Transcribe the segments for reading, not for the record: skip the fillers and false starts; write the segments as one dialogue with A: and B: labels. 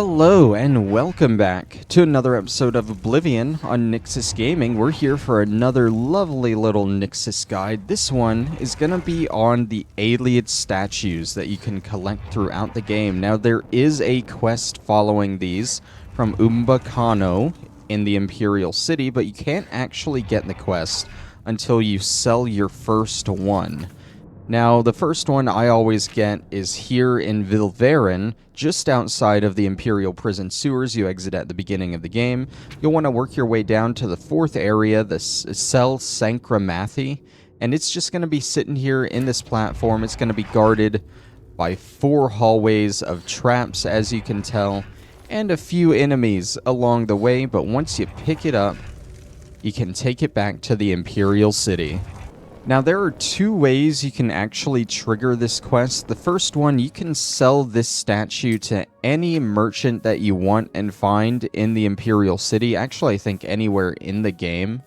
A: Hello and welcome back to another episode of Oblivion on Nyxus Gaming. We're here for another lovely little Nyxus guide. This one is going to be on the Ayleid statues that you can collect throughout the game. Now there is a quest following these from Umbacano in the Imperial City, but you can't actually get the quest until you sell your first one. Now, the first one I always get is here in Vilverin, just outside of the Imperial Prison sewers. You exit at the beginning of the game. You'll want to work your way down to the fourth area, the Cell Sankramathi, and it's just going to be sitting here in this platform. It's going to be guarded by 4 hallways of traps, as you can tell, and a few enemies along the way, but once you pick it up, you can take it back to the Imperial City. Now, there are 2 ways you can actually trigger this quest. The first one, you can sell this statue to any merchant that you want and find in the Imperial City. Actually, I think anywhere in the game.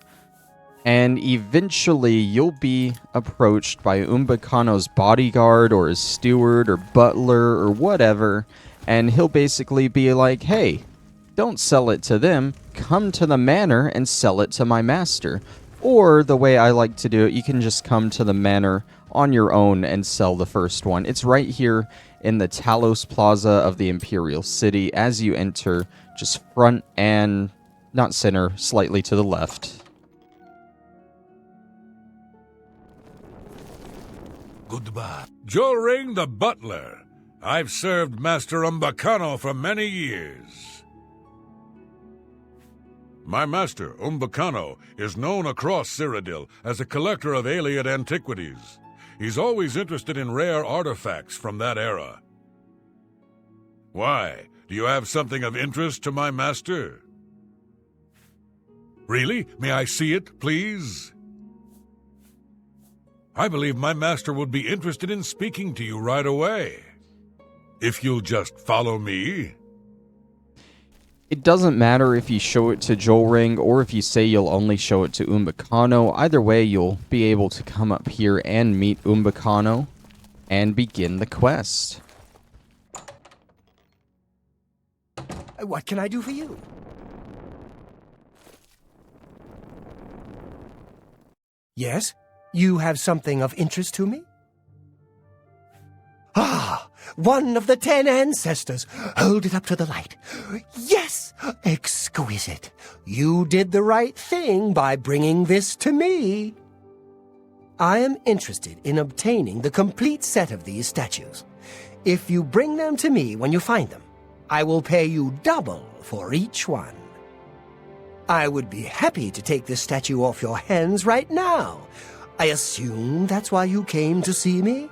A: And eventually, you'll be approached by Umbacano's bodyguard or his steward or butler or whatever. And he'll basically be like, hey, don't sell it to them. Come to the manor and sell it to my master. Or, the way I like to do it, you can just come to the manor on your own and sell the first one. It's right here in the Talos Plaza of the Imperial City. As you enter, just front and, not center, slightly to the left.
B: Goodbye. Jolring the butler. I've served Master Umbacano for many years. My master, Umbacano, is known across Cyrodiil as a collector of Ayleid antiquities. He's always interested in rare artifacts from that era. Why? Do you have something of interest to my master? Really? May I see it, please? I believe my master would be interested in speaking to you right away. If you'll just follow me.
A: It doesn't matter if you show it to Jolring or if you say you'll only show it to Umbacano. Either way, you'll be able to come up here and meet Umbacano and begin the quest.
C: What can I do for you? Yes? You have something of interest to me? Ah! One of the 10 ancestors. Hold it up to the light. Yes! Exquisite. You did the right thing by bringing this to me. I am interested in obtaining the complete set of these statues. If you bring them to me when you find them, I will pay you double for each one. I would be happy to take this statue off your hands right now. I assume that's why you came to see me?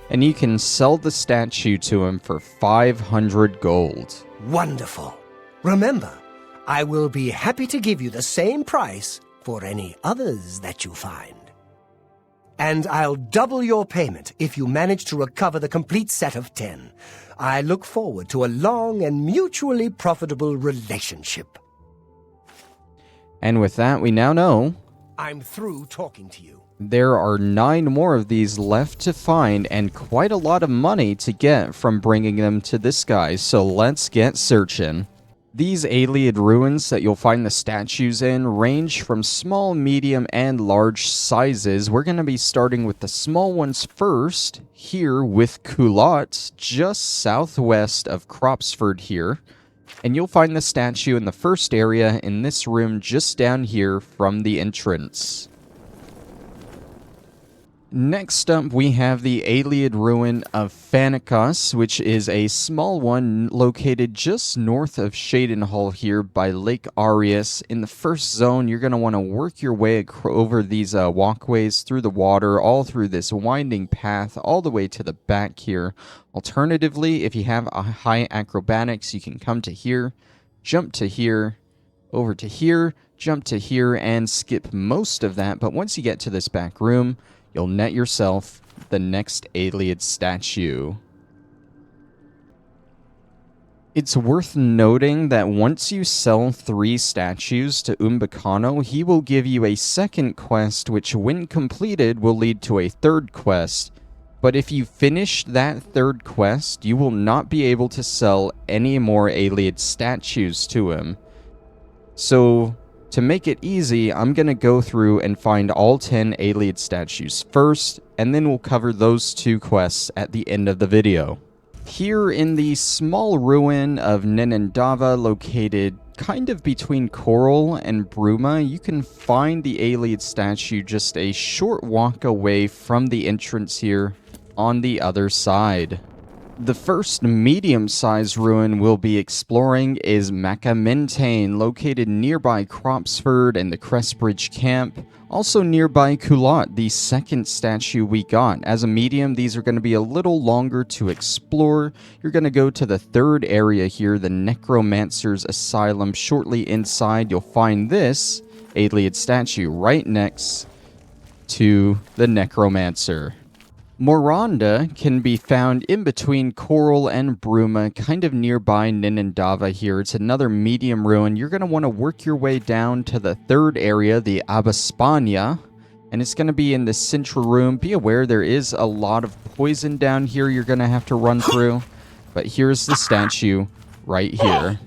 A: And you can sell the statue to him for 500 gold.
C: Wonderful. Remember, I will be happy to give you the same price for any others that you find. And I'll double your payment if you manage to recover the complete set of 10. I look forward to a long and mutually profitable relationship.
A: And with that, we now know
C: I'm through talking to you.
A: there are 9 more of these left to find and quite a lot of money to get from bringing them to this guy, so let's get searching. These Ayleid ruins that you'll find the statues in range from small, medium, and large sizes. We're going to be starting with the small ones first, here with Culotte, just southwest of Cropsford here. And you'll find the statue in the first area in this room just down here from the entrance. Next up, we have the Ayleid ruin of Fanacas, which is a small one located just north of Shadenhall here by Lake Arius. In the first zone, you're going to want to work your way over these walkways through the water, all through this winding path, all the way to the back here. Alternatively, if you have a high acrobatics, you can come to here, jump to here, over to here, jump to here, and skip most of that. But once you get to this back room, you'll net yourself the next Ayleid statue. It's worth noting that once you sell 3 statues to Umbacano, he will give you a second quest, which when completed will lead to a third quest. But if you finish that third quest, you will not be able to sell any more Ayleid statues to him. So, to make it easy, I'm going to go through and find all 10 Ayleid statues first, and then we'll cover those 2 quests at the end of the video. Here in the small ruin of Ninendava, located kind of between Coral and Bruma, you can find the Ayleid statue just a short walk away from the entrance here on the other side. The first medium-sized ruin we'll be exploring is Mackamentain, located nearby Cropsford and the Crestbridge camp. Also nearby Culotte, the second statue we got. As a medium, these are going to be a little longer to explore. You're going to go to the third area here, the Necromancer's Asylum. Shortly inside, you'll find this Ayleid statue right next to the Necromancer. Moranda can be found in between Coral and Bruma, kind of nearby Ninendava here. It's another medium ruin. You're going to want to work your way down to the third area, the Abaspania, and it's going to be in the central room. Be aware there is a lot of poison down here you're going to have to run through, but here's the statue right here.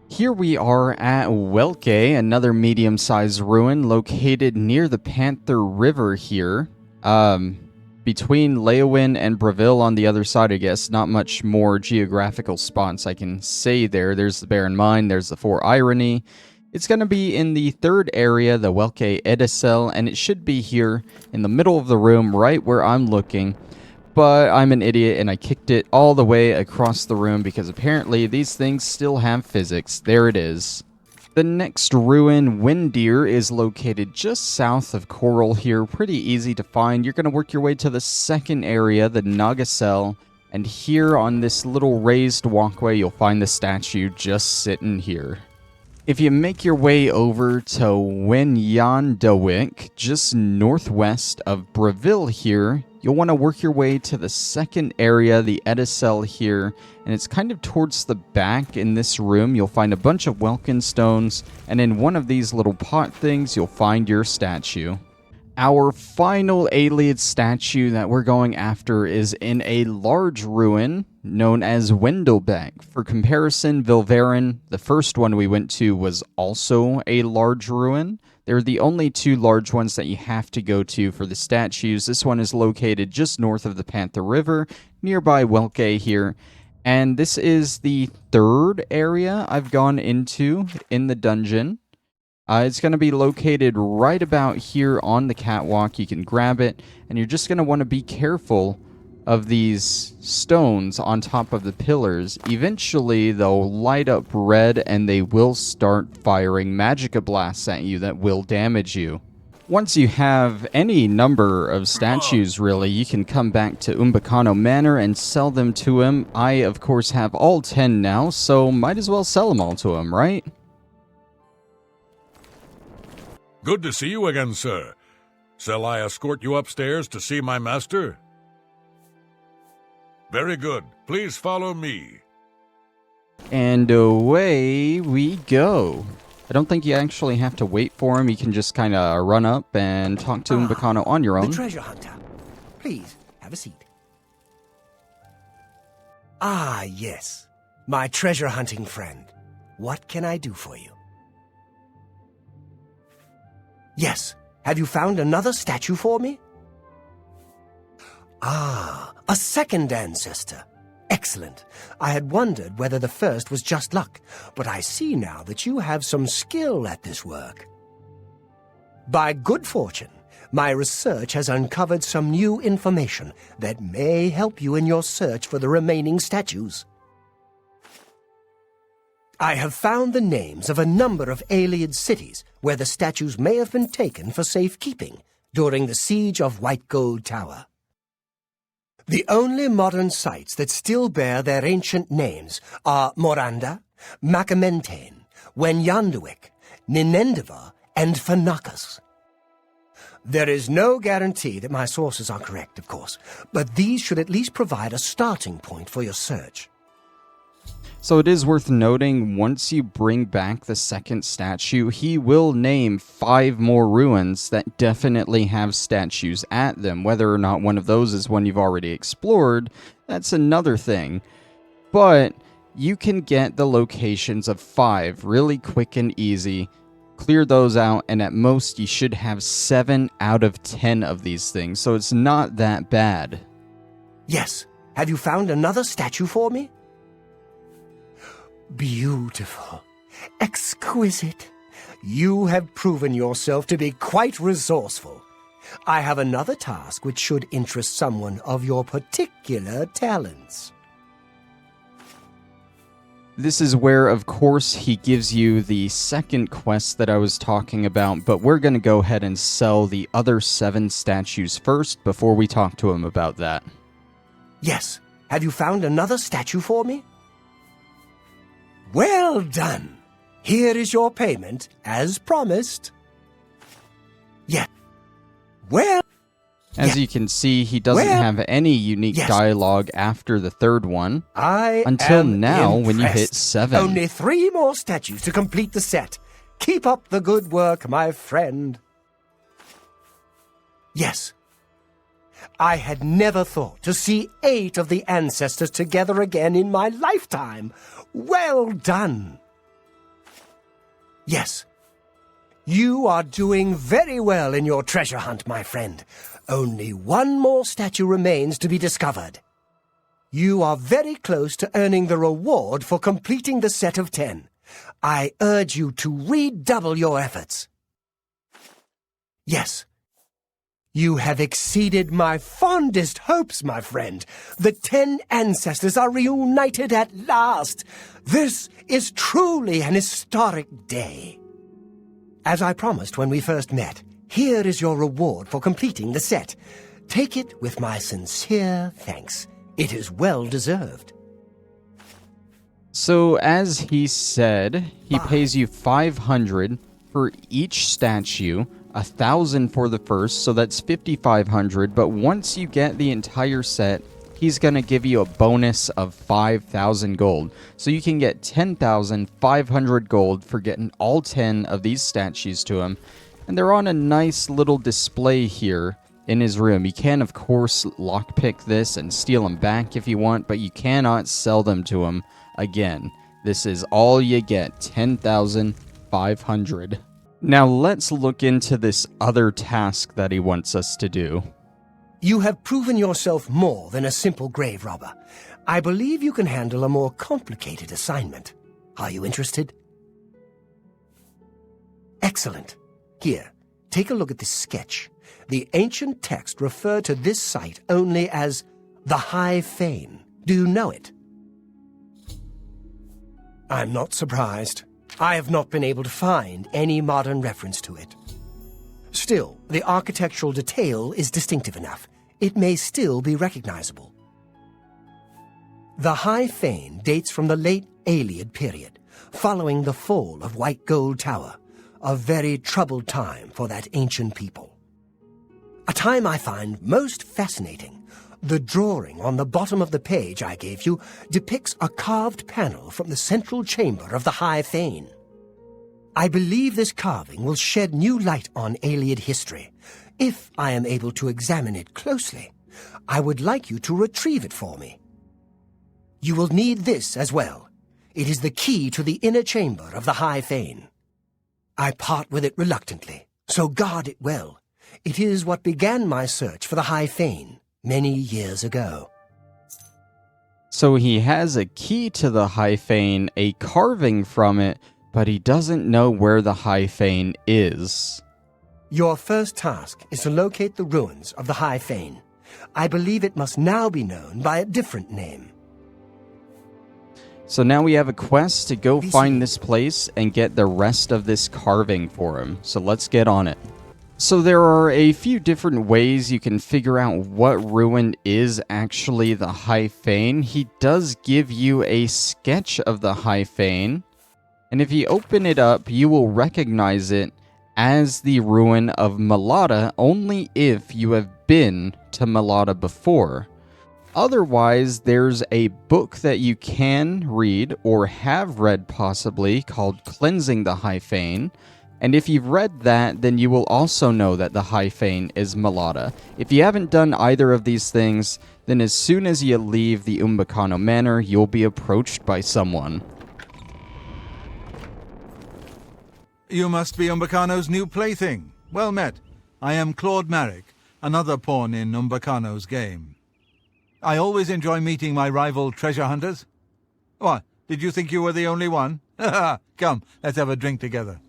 A: Here we are at Welke, another medium-sized ruin located near the Panther River here. Between Leowin and Breville on the other side, I guess. Not much more geographical spots I can say there. There's the Barren Mine, there's the Fort Irony. It's going to be in the third area, the Welke Edicel, and it should be here in the middle of the room, right where I'm looking. But I'm an idiot, and I kicked it all the way across the room because apparently these things still have physics. There it is. The next ruin, Wendir, is located just south of Coral here. Pretty easy to find. You're going to work your way to the second area, the Nagasel. And here on this little raised walkway, you'll find the statue just sitting here. If you make your way over to Wenyandawik, just northwest of Breville here, you'll want to work your way to the second area, the Edicel here, and it's kind of towards the back in this room. You'll find a bunch of Welkin stones, and in one of these little pot things, you'll find your statue. Our final Ayleid statue that we're going after is in a large ruin known as Wendelbek. For comparison, Vilverin, the first one we went to, was also a large ruin. They're the only 2 large ones that you have to go to for the statues. This one is located just north of the Panther River, nearby Welke here. And this is the third area I've gone into in the dungeon. It's going to be located right about here on the catwalk. You can grab it, and you're just going to want to be careful of these stones on top of the pillars. Eventually, they'll light up red, and they will start firing magicka blasts at you that will damage you. Once you have any number of statues, really, you can come back to Umbacano Manor and sell them to him. I, of course, have all 10 now, so might as well sell them all to him, right?
B: Good to see you again, sir. Shall I escort you upstairs to see my master? Very good. Please follow me.
A: And away we go. I don't think you actually have to wait for him. You can just kind of run up and talk to Umbacano on your own.
C: The treasure hunter. Please, have a seat. Ah, yes. My treasure hunting friend. What can I do for you? Yes. Have you found another statue for me? Ah, a second ancestor. Excellent. I had wondered whether the first was just luck, but I see now that you have some skill at this work. By good fortune, my research has uncovered some new information that may help you in your search for the remaining statues. I have found the names of a number of Ayleid cities where the statues may have been taken for safekeeping during the siege of White Gold Tower. The only modern sites that still bear their ancient names are Moranda, Mackamentain, Wenyandawik, Ninendava, and Fanacas. There is no guarantee that my sources are correct, of course, but these should at least provide a starting point for your search.
A: So it is worth noting, once you bring back the second statue, he will name 5 more ruins that definitely have statues at them. Whether or not one of those is one you've already explored, that's another thing. But you can get the locations of 5 really quick and easy, clear those out, and at most you should have 7 out of 10 of these things, so it's not that bad.
C: Yes. Have you found another statue for me? Beautiful. Exquisite. You have proven yourself to be quite resourceful. I have another task which should interest someone of your particular talents.
A: This is where, of course, he gives you the second quest that I was talking about, but we're going to go ahead and sell the other 7 statues first before we talk to him about that.
C: Yes. Have you found another statue for me? Well done. Here is your payment, as promised. Yes. Well...
A: As you can see, he doesn't have any unique dialogue after the third one. Until now, when you hit 7.
C: Only 3 more statues to complete the set. Keep up the good work, my friend. Yes. I had never thought to see 8 of the ancestors together again in my lifetime. Well done. Yes. You are doing very well in your treasure hunt, my friend. Only 1 more statue remains to be discovered. You are very close to earning the reward for completing the set of 10. I urge you to redouble your efforts. Yes. You have exceeded my fondest hopes, my friend. The 10 ancestors are reunited at last. This is truly an historic day. As I promised when we first met, here is your reward for completing the set. Take it with my sincere thanks. It is well deserved.
A: So, as he said, he pays you 500 for each statue, 1,000 for the first, so that's 5,500, but once you get the entire set, he's going to give you a bonus of 5,000 gold. So you can get 10,500 gold for getting all 10 of these statues to him. And they're on a nice little display here in his room. You can, of course, lockpick this and steal them back if you want, but you cannot sell them to him again. This is all you get, 10,500. Now let's look into this other task that he wants us to do.
C: You have proven yourself more than a simple grave robber. I believe you can handle a more complicated assignment. Are you interested? Excellent. Here, take a look at this sketch. The ancient text referred to this site only as the High Fane. Do you know it? I'm not surprised. I have not been able to find any modern reference to it. Still, the architectural detail is distinctive enough. It may still be recognizable. The High Fane dates from the late Ayleid period, following the fall of White Gold Tower, a very troubled time for that ancient people. A time I find most fascinating. The drawing on the bottom of the page I gave you depicts a carved panel from the central chamber of the High Fane. I believe this carving will shed new light on Ayleid history. If I am able to examine it closely, I would like you to retrieve it for me. You will need this as well. It is the key to the inner chamber of the High Fane. I part with it reluctantly, so guard it well. It is what began my search for the High Fane many years ago.
A: So he has a key to the High Fane, a carving from it, but he doesn't know where the High Fane is.
C: Your first task is to locate the ruins of the High Fane. I believe it must now be known by a different name.
A: So now we have a quest to go find this place and get the rest of this carving for him. So let's get on it. So there are a few different ways you can figure out what ruin is actually the High Fane. He does give you a sketch of the High Fane, and if you open it up, you will recognize it as the ruin of Melada only if you have been to Melada before. Otherwise, there's a book that you can read or have read possibly called Cleansing the High Fane. And if you've read that, then you will also know that the High Fane is Mulata. If you haven't done either of these things, then as soon as you leave the Umbacano Manor, you'll be approached by someone.
D: You must be Umbacano's new plaything. Well met. I am Claude Marek, another pawn in Umbacano's game. I always enjoy meeting my rival treasure hunters. What, did you think you were the only one? Come, let's have a drink together.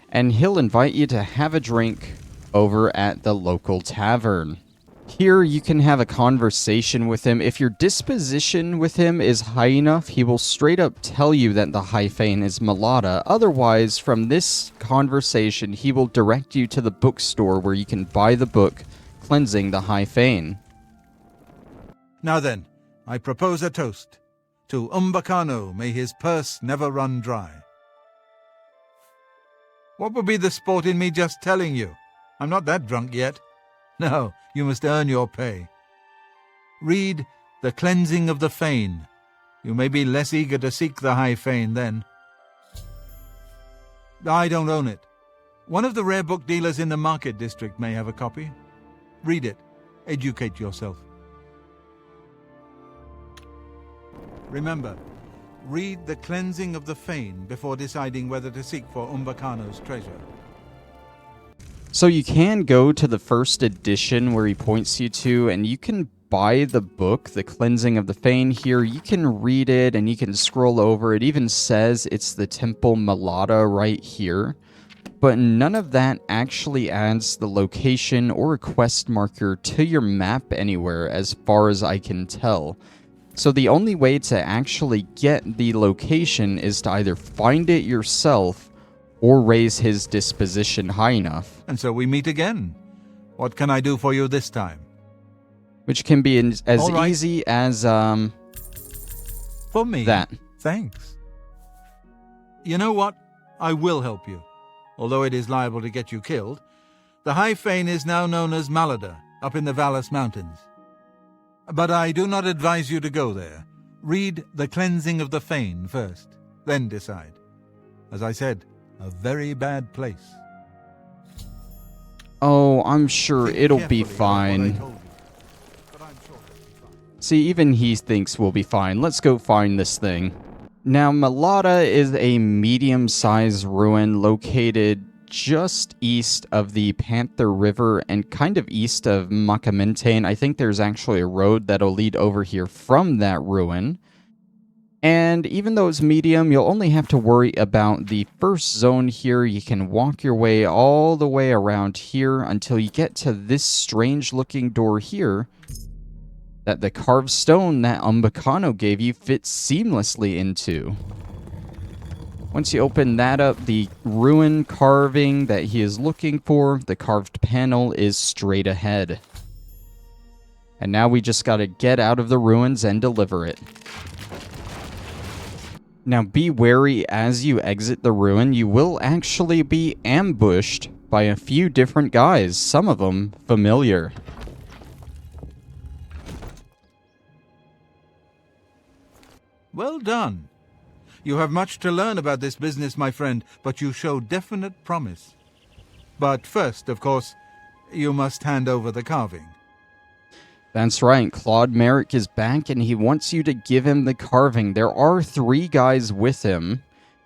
A: And he'll invite you to have a drink over at the local tavern. Here you can have a conversation with him. If your disposition with him is high enough, he will straight up tell you that the High Fane is Mulata. Otherwise, from this conversation, he will direct you to the bookstore where you can buy the book Cleansing the High Fane.
D: Now then, I propose a toast. To Umbacano, may his purse never run dry. What would be the sport in me just telling you? I'm not that drunk yet. No, you must earn your pay. Read The Cleansing of the Fane. You may be less eager to seek the High Fane then. I don't own it. One of the rare book dealers in the market district may have a copy. Read it. Educate yourself. Remember, read The Cleansing of the Fane before deciding whether to seek for Umbacano's treasure.
A: So you can go to the first edition where he points you to, and you can buy the book, The Cleansing of the Fane here. You can read it, and you can scroll over. It even says it's the Temple Mulata right here. But none of that actually adds the location or a quest marker to your map anywhere, as far as I can tell. So the only way to actually get the location is to either find it yourself or raise his disposition high enough.
D: And so we meet again. What can I do for you this time?
A: Which can be as
D: right.
A: easy as,
D: For me?
A: that.
D: Thanks. You know what? I will help you. Although it is liable to get you killed, the High Fane is now known as Malada, up in the Vallis Mountains. But I do not advise you to go there. Read The Cleansing of the Fane first, then decide. As I said, a very bad place.
A: Oh, I'm sure
D: Think
A: it'll be
D: carefully about what I
A: fine.
D: told you, but I'm sure it'll be fine.
A: See, even he thinks we'll be fine. Let's go find this thing. Now, Mulata is a medium-sized ruin located just east of the Panther River and kind of east of Mackamentain. I think there's actually a road that'll lead over here from that ruin. And even though it's medium, you'll only have to worry about the first zone here. You can walk your way all the way around here until you get to this strange-looking door here that the carved stone that Umbacano gave you fits seamlessly into. Once you open that up, the ruin carving that he is looking for, the carved panel, is straight ahead. And now we just gotta get out of the ruins and deliver it. Now be wary as you exit the ruin. You will actually be ambushed by a few different guys, some of them familiar.
D: Well done. You have much to learn about this business, my friend, but you show definite promise. But first, of course, you must hand over the carving.
A: That's right, Claude Marek is back and he wants you to give him the carving. There are 3 guys with him,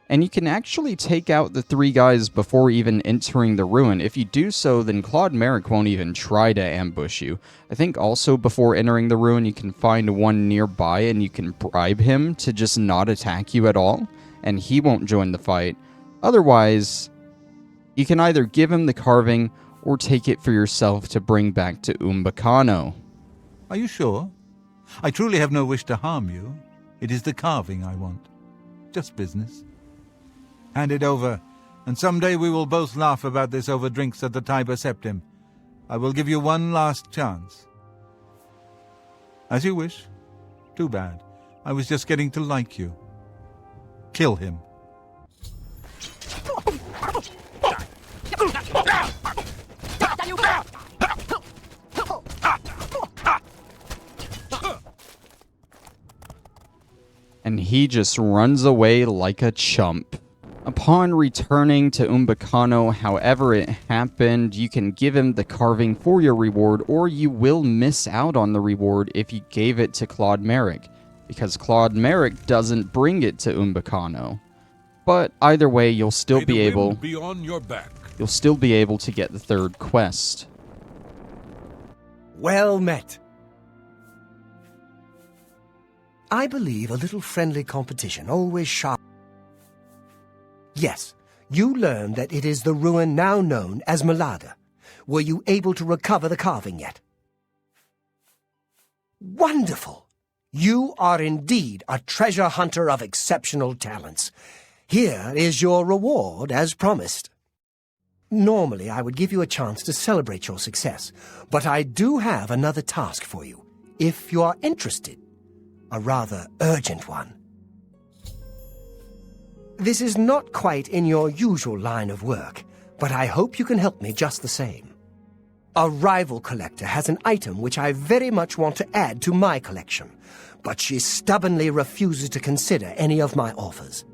A: and you can actually take out the 3 guys before even entering the ruin. If you do so, then Claude Marek won't even try to ambush you. I think also before entering the ruin, you can find one nearby and you can bribe him to just not attack you at all, and he won't join the fight. Otherwise, you can either give him the carving or take it for yourself to bring back to Umbacano.
D: Are you sure? I truly have no wish to harm you. It is the carving I want. Just business. Hand it over, and someday we will both laugh about this over drinks at the Tiber Septim. I will give you one last chance. As you wish. Too bad. I was just getting to like you. Kill him.
A: And he just runs away like a chump. Upon returning to Umbacano, however it happened, you can give him the carving for your reward, or you will miss out on the reward if you gave it to Claude Merrick, because Claude Merrick doesn't bring it to Umbacano. But either way, you'll still be able
B: on your back.
A: You'll still be able to get the third quest.
C: Well met. I believe a little friendly competition always sharp. Yes, you learned that it is the ruin now known as Moranda. Were you able to recover the carving yet? Wonderful! You are indeed a treasure hunter of exceptional talents. Here is your reward as promised. Normally, I would give you a chance to celebrate your success, but I do have another task for you, if you are interested. A rather urgent one. This is not quite in your usual line of work, but I hope you can help me just the same. A rival collector has an item which I very much want to add to my collection, but she stubbornly refuses to consider any of my offers.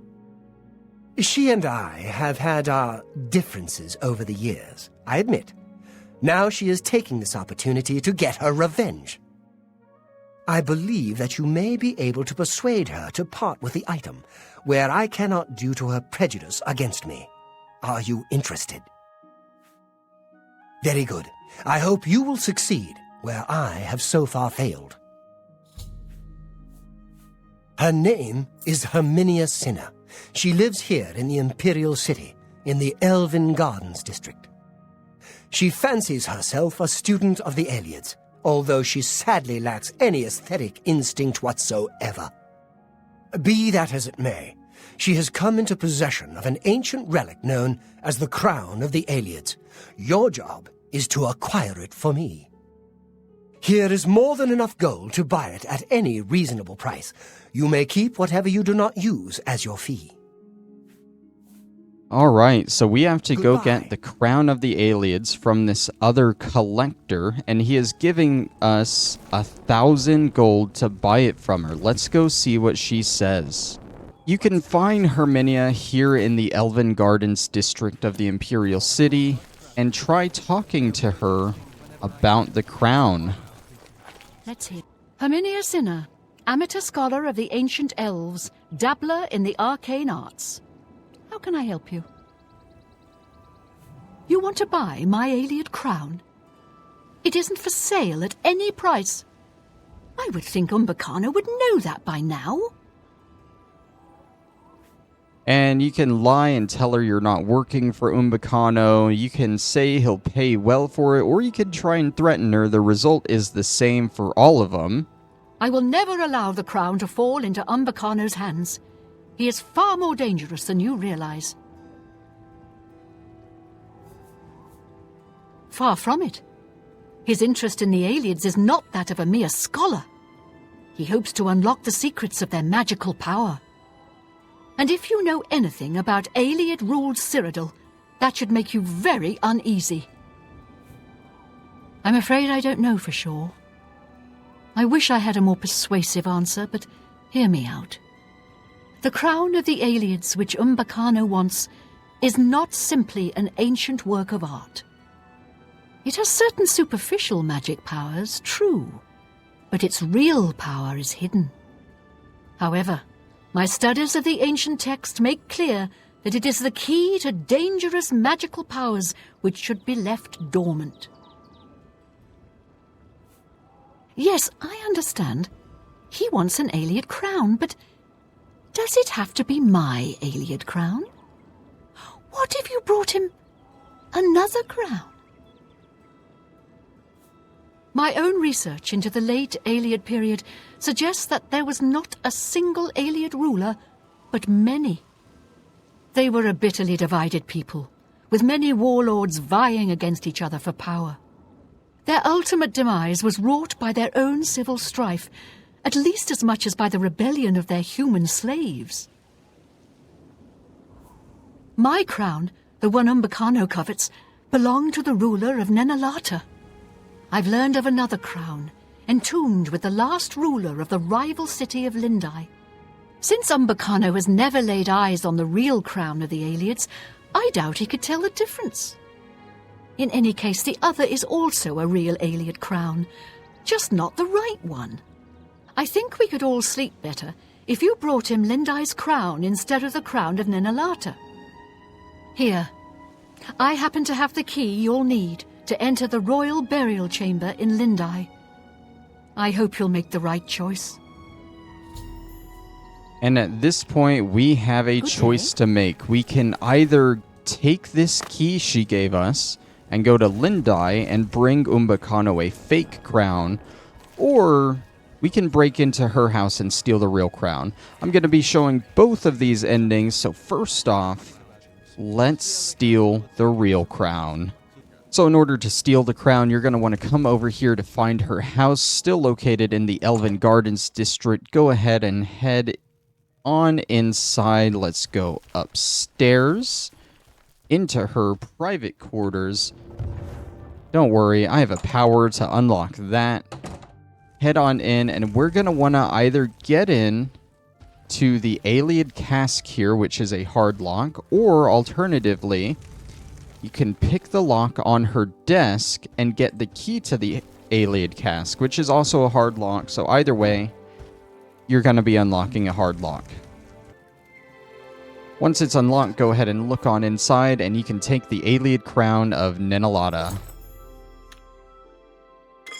C: She and I have had our differences over the years, I admit. Now she is taking this opportunity to get her revenge. I believe that you may be able to persuade her to part with the item, where I cannot due to her prejudice against me. Are you interested? Very good. I hope you will succeed, where I have so far failed. Her name is Herminia Sinner. She lives here in the Imperial City, in the Elven Gardens district. She fancies herself a student of the Ayleids, although she sadly lacks any aesthetic instinct whatsoever. Be that as it may, she has come into possession of an ancient relic known as the Crown of the Ayleids. Your job is to acquire it for me. Here is more than enough gold to buy it at any reasonable price. You may keep whatever you do not use as your fee.
A: Alright, so we have to go
C: Goodbye.
A: get the Crown of the Ayleids from this other collector, and he is giving us 1,000 gold to buy it from her. Let's go see what she says. You can find Herminia here in the Elven Gardens district of the Imperial City, and try talking to her about the crown.
E: Let's hear. Herminia Sinner, amateur scholar of the ancient elves, dabbler in the arcane arts. How can I help you? You want to buy my Ayleid crown? It isn't for sale at any price. I would think Umbacano would know that by now.
A: And you can lie and tell her you're not working for Umbacano. You can say he'll pay well for it, or you could try and threaten her. The result is the same for all of them.
E: I will never allow the crown to fall into Umbacano's hands. He is far more dangerous than you realize. Far from it. His interest in the Ayleids is not that of a mere scholar. He hopes to unlock the secrets of their magical power. And if you know anything about Ayleid-ruled Cyrodiil, that should make you very uneasy. I'm afraid I don't know for sure. I wish I had a more persuasive answer, but hear me out. The crown of the Ayleids which Umbacano wants is not simply an ancient work of art. It has certain superficial magic powers, true, but its real power is hidden. However, my studies of the ancient text make clear that it is the key to dangerous magical powers which should be left dormant. Yes, I understand. He wants an Ayleid crown, but does it have to be my Ayleid crown? What if you brought him another crown? My own research into the late Ayleid period suggests that there was not a single Ayleid ruler, but many. They were a bitterly divided people, with many warlords vying against each other for power. Their ultimate demise was wrought by their own civil strife, at least as much as by the rebellion of their human slaves. My crown, the one Umbacano covets, belonged to the ruler of Nenalata. I've learned of another crown, entombed with the last ruler of the rival city of Lindai. Since Umbacano has never laid eyes on the real crown of the Ayleids, I doubt he could tell the difference. In any case, the other is also a real Ayleid crown, just not the right one. I think we could all sleep better if you brought him Lindai's crown instead of the crown of Ninendava. Here, I happen to have the key you'll need to enter the royal burial chamber in Lindai. I hope you'll make the right choice.
A: And at this point, we have a choice to make. We can either take this key she gave us and go to Lindai and bring Umbacano a fake crown, or we can break into her house and steal the real crown. I'm going to be showing both of these endings, so first off, let's steal the real crown. So in order to steal the crown, you're going to want to come over here to find her house, still located in the Elven Gardens district. Go ahead and head on inside. Let's go upstairs into her private quarters. Don't worry, I have a power to unlock that. Head on in, and we're going to want to either get in to the Ayleid cask here, which is a hard lock, or alternatively, you can pick the lock on her desk and get the key to the Ayleid cask, which is also a hard lock. So either way, you're going to be unlocking a hard lock. Once it's unlocked, go ahead and look on inside, and you can take the Ayleid crown of Ninendava.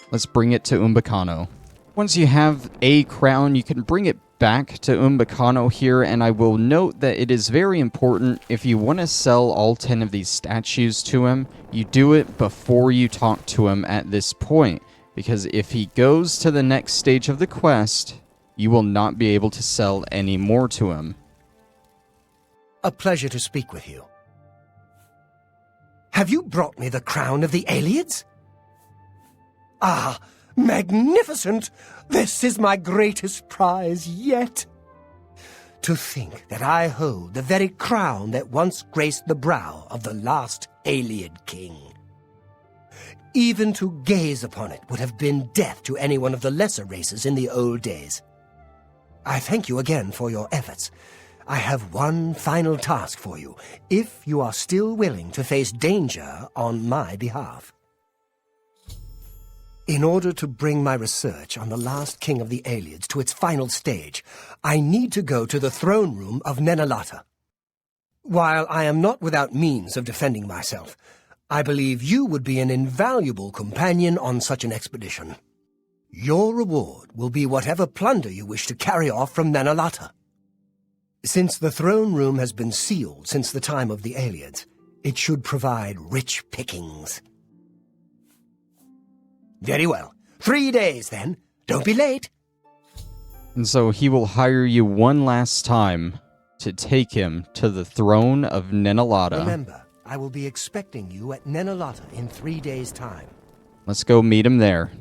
A: Let's bring it to Umbacano. Once you have a crown, you can bring it back to Umbacano here, and I will note that it is very important, if you want to sell all 10 of these statues to him, you do it before you talk to him at this point, because if he goes to the next stage of the quest, you will not be able to sell any more to him.
C: A pleasure to speak with you. Have you brought me the crown of the Ayleids? Ah, magnificent! This is my greatest prize yet. To think that I hold the very crown that once graced the brow of the last Ayleid king. Even to gaze upon it would have been death to any one of the lesser races in the old days. I thank you again for your efforts. I have one final task for you, if you are still willing to face danger on my behalf. In order to bring my research on the last king of the Ayleids to its final stage, I need to go to the throne room of Ninendava. While I am not without means of defending myself, I believe you would be an invaluable companion on such an expedition. Your reward will be whatever plunder you wish to carry off from Ninendava. Since the throne room has been sealed since the time of the Ayleids, it should provide rich pickings. Very well. 3 days, then. Don't be late.
A: And so he will hire you one last time to take him to the throne of Ninendava.
C: Remember, I will be expecting you at Ninendava in 3 days' time.
A: Let's go meet him there.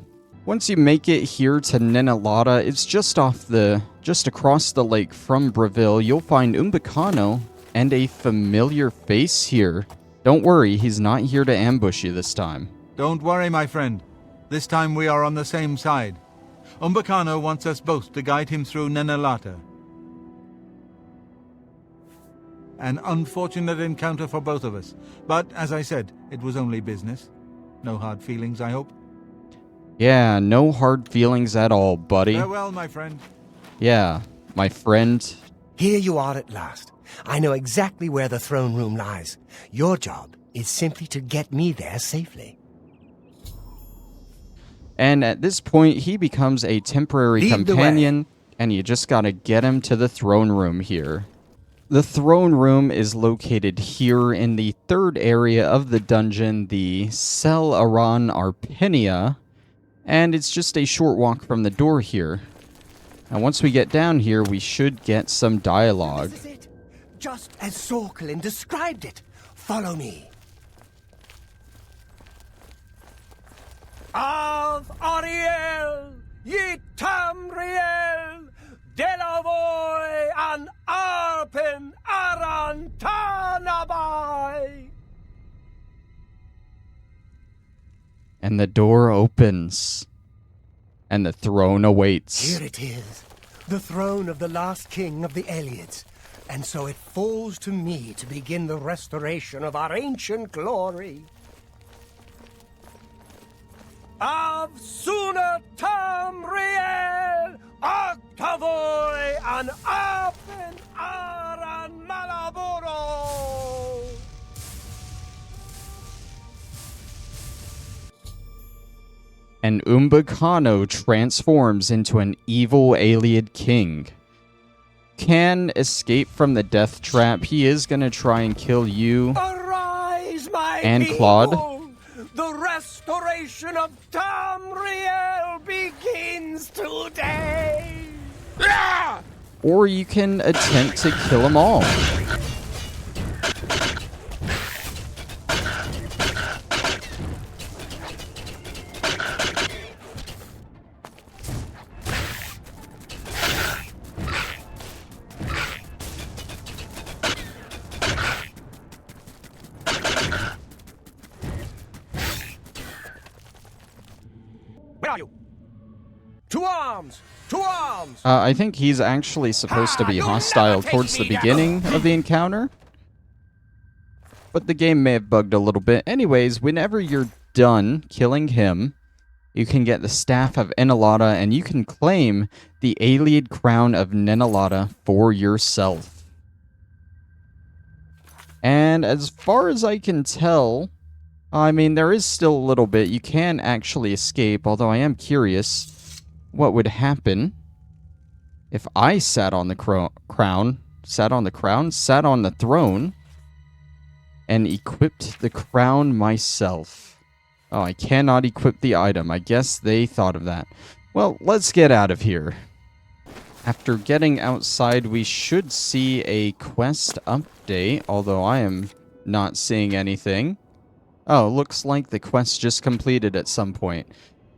A: Once you make it here to Ninendava, it's just across the lake from Breville. You'll find Umbacano and a familiar face here. Don't worry, he's not here to ambush you this time.
D: Don't worry, my friend. This time we are on the same side. Umbacano wants us both to guide him through Ninendava. An unfortunate encounter for both of us. But, as I said, it was only business. No hard feelings, I hope.
A: Yeah, no hard feelings at all, buddy.
D: Farewell, my friend.
A: Yeah, my friend.
C: Here you are at last. I know exactly where the throne room lies. Your job is simply to get me there safely.
A: And at this point, he becomes a temporary companion, and you just gotta get him to the throne room here. The throne room is located here in the third area of the dungeon, the Cell Aran Arpenia, and it's just a short walk from the door here. And once we get down here, we should get some dialogue.
C: This is it. Just as Sorkelin described it. Follow me. Av Ariel, ye Tamriel, Delavoy an Arpen Arantanabai.
A: And the door opens, and the throne awaits.
C: Here it is. the throne of the last king of the Ayleids, and so it falls to me to begin the restoration of our ancient glory. Av suna tamriel octavoy an apen aran malaboro.
A: And Umbacano transforms into an evil Ayleid king. Can escape from the death trap. He is gonna try and kill you.
C: Arise, my
A: and
C: people!
A: Claude.
C: The restoration of Tamriel begins today!
A: Or you can attempt to kill them all.
C: Where are you? To arms! To arms!
A: I think he's actually supposed to be hostile towards the beginning of the encounter. But the game may have bugged a little bit. Anyways, whenever you're done killing him, you can get the Staff of Enalada, and you can claim the Ayleid Crown of Nenalada for yourself. And as far as I can tell, I mean, there is still a little bit. You can actually escape, although I am curious what would happen if I sat on the sat on the throne, and equipped the crown myself. Oh, I cannot equip the item. I guess they thought of that. Well, let's get out of here. After getting outside, we should see a quest update, although I am not seeing anything. Oh, looks like the quest just completed at some point.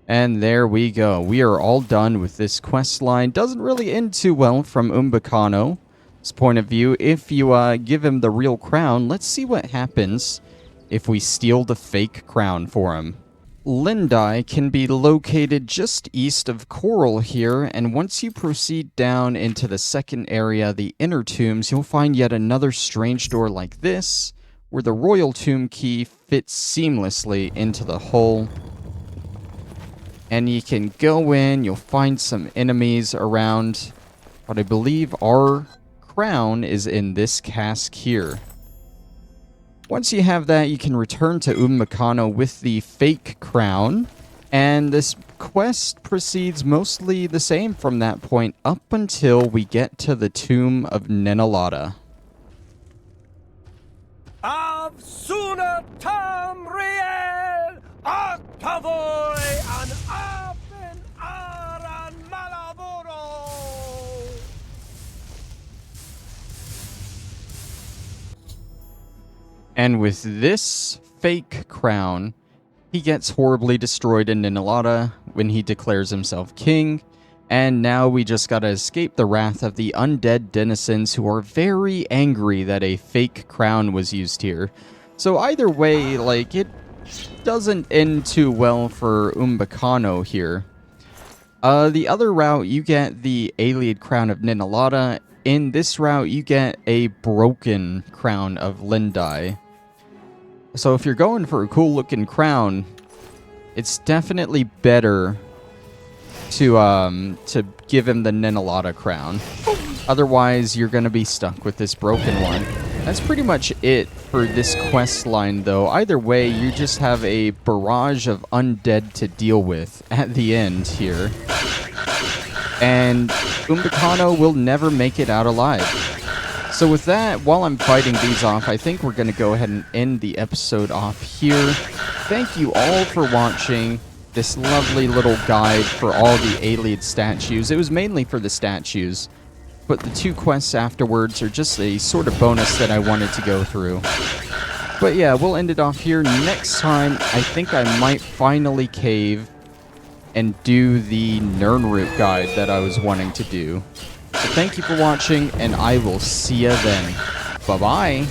A: And there we go. We are all done with this quest line. Doesn't really end too well from Umbacano's point of view. If you give him the real crown, let's see what happens if we steal the fake crown for him. Lindai can be located just east of Coral here, and once you proceed down into the second area, the Inner Tombs, you'll find yet another strange door like this, where the Royal Tomb key fits seamlessly into the hole. And you can go in, you'll find some enemies around, but I believe our crown is in this cask here. Once you have that, you can return to Umbacano with the fake crown, and this quest proceeds mostly the same from that point up until we get to the Tomb of Nenalada.
C: Av suna tamriel octavoy an apen aran malaboro.
A: And with this fake crown, he gets horribly destroyed in Nenalada when he declares himself king. And now we just gotta escape the wrath of the undead denizens who are very angry that a fake crown was used here. So either way, like, it doesn't end too well for Umbacano here. The other route, you get the Ayleid Crown of Nenalada. In this route, you get a broken crown of Lindai. So if you're going for a cool looking crown, it's definitely better to give him the Nenalada crown. Otherwise, you're going to be stuck with this broken one. That's pretty much it for this quest line, though. Either way, you just have a barrage of undead to deal with at the end here. And Umbacano will never make it out alive. So with that, while I'm fighting these off, I think we're going to go ahead and end the episode off here. Thank you all for watching this lovely little guide for all the Ayleid statues. It was mainly for the statues, but the two quests afterwards are just a sort of bonus that I wanted to go through. But yeah, we'll end it off here. Next time, I think I might finally cave and do the Nirnroot guide that I was wanting to do. So thank you for watching, and I will see ya then. Bye-bye.